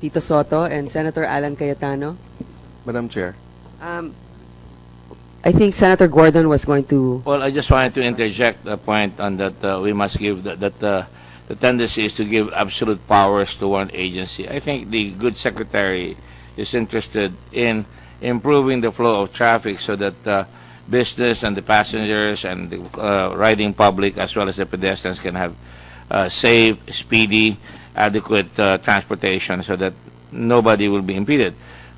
Tito Soto and Senator Alan Cayetano. Madam Chair. I think Senator Gordon was going to... Well, I just wanted to interject a point on that we must give the tendency is to give absolute powers to one agency. I think the good secretary is interested in improving the flow of traffic so that business and the passengers and the riding public as well as the pedestrians can have safe, speedy, adequate transportation so that nobody will be impeded.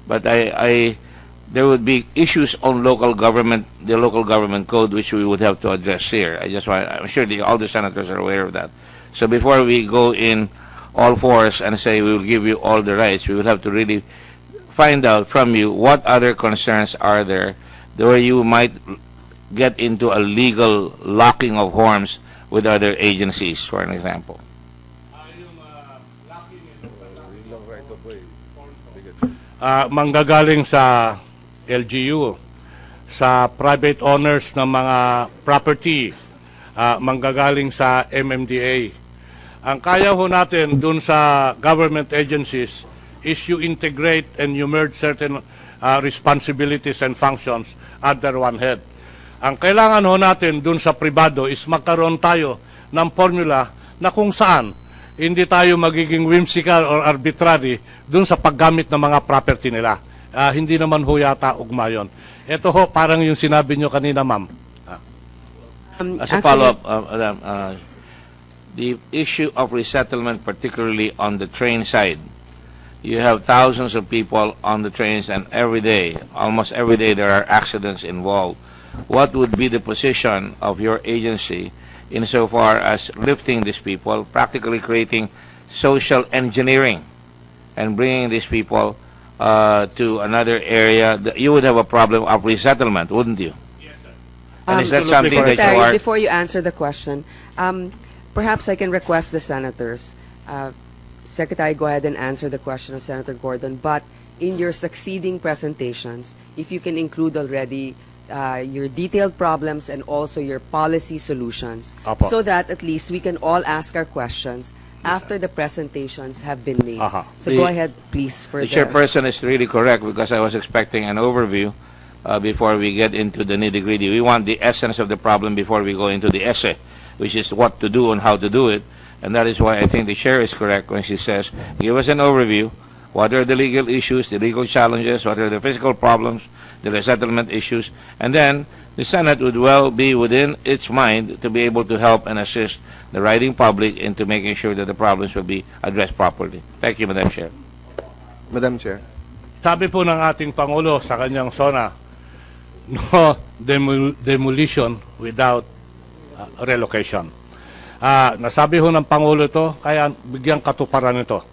But there would be issues on local government, the local government code, which we would have to address here. I'm sure all the senators are aware of that. So before we go in all fours and say we will give you all the rights, we will have to really find out from you what other concerns are there where you might get into a legal locking of horns with other agencies, for an example. Manggagaling sa LGU, sa private owners ng mga property, manggagaling sa MMDA. Ang kaya ho natin dun sa government agencies is you integrate and you merge certain responsibilities and functions under one head. Ang kailangan ho natin dun sa pribado is magkaroon tayo ng formula na kung saan hindi tayo magiging whimsical or arbitrary dun sa paggamit ng mga property nila. Hindi naman ho yata ugma yun. Ito ho, parang yung sinabi nyo kanina, ma'am. As a follow-up, the issue of resettlement, particularly on the train side, you have thousands of people on the trains, and every day, almost every day, there are accidents involved. What would be the position of your agency insofar as lifting these people, practically creating social engineering, and bringing these people to another area? You would have a problem of resettlement, wouldn't you? Yes, sir. And is that something that Secretary, you are... before you answer the question, perhaps I can request the senators. Secretary, go ahead and answer the question of Senator Gordon. But in your succeeding presentations, if you can include already your detailed problems and also your policy solutions, so that at least we can all ask our questions after the presentations have been made. So go ahead, please. The chairperson is really correct, because I was expecting an overview before we get into the nitty-gritty. We want the essence of the problem before we go into the essay, which is what to do and how to do it. And that is why I think the chair is correct when she says, give us an overview. What are the legal issues, the legal challenges, what are the physical problems, the resettlement issues, and then the Senate would well be within its mind to be able to help and assist the riding public into making sure that the problems will be addressed properly. Thank you, Madam Chair. Madam Chair. Sabi po ng ating Pangulo sa kanyang SONA, no demolition without relocation. Nasabi ho ng Pangulo ito, kaya bigyan katuparan ito.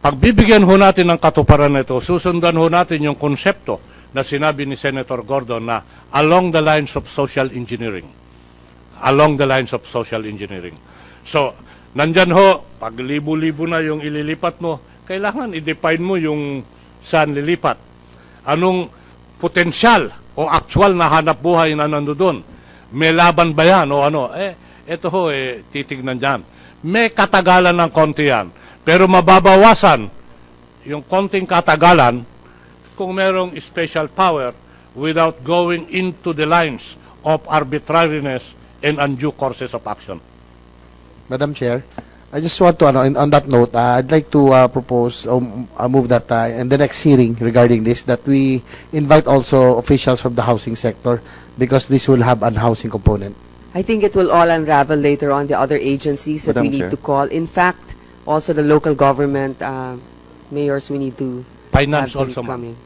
Pagbibigyan ho natin ng katuparan nito, susundan ho natin yung konsepto na sinabi ni Senator Gordon na along the lines of social engineering. Along the lines of social engineering. So, nandyan ho, pag libo-libo na yung ililipat mo, kailangan i-define mo yung saan lilipat. Anong potensyal o actual na hanap buhay na nandoon? May laban ba yan o ano? Ito ho, titignan dyan. May katagalan ng konti yan. Pero mababawasan yung konting katagalan kung merong special power without going into the lines of arbitrariness and undue courses of action. Madam Chair, I just want to, on that note, I'd like to propose, move that in the next hearing regarding this, that we invite also officials from the housing sector, because this will have an housing component. I think it will all unravel later on the other agencies that Madam we need Chair. to call. In fact, also the local government mayors we need to Finance have them also, ma'am. come in.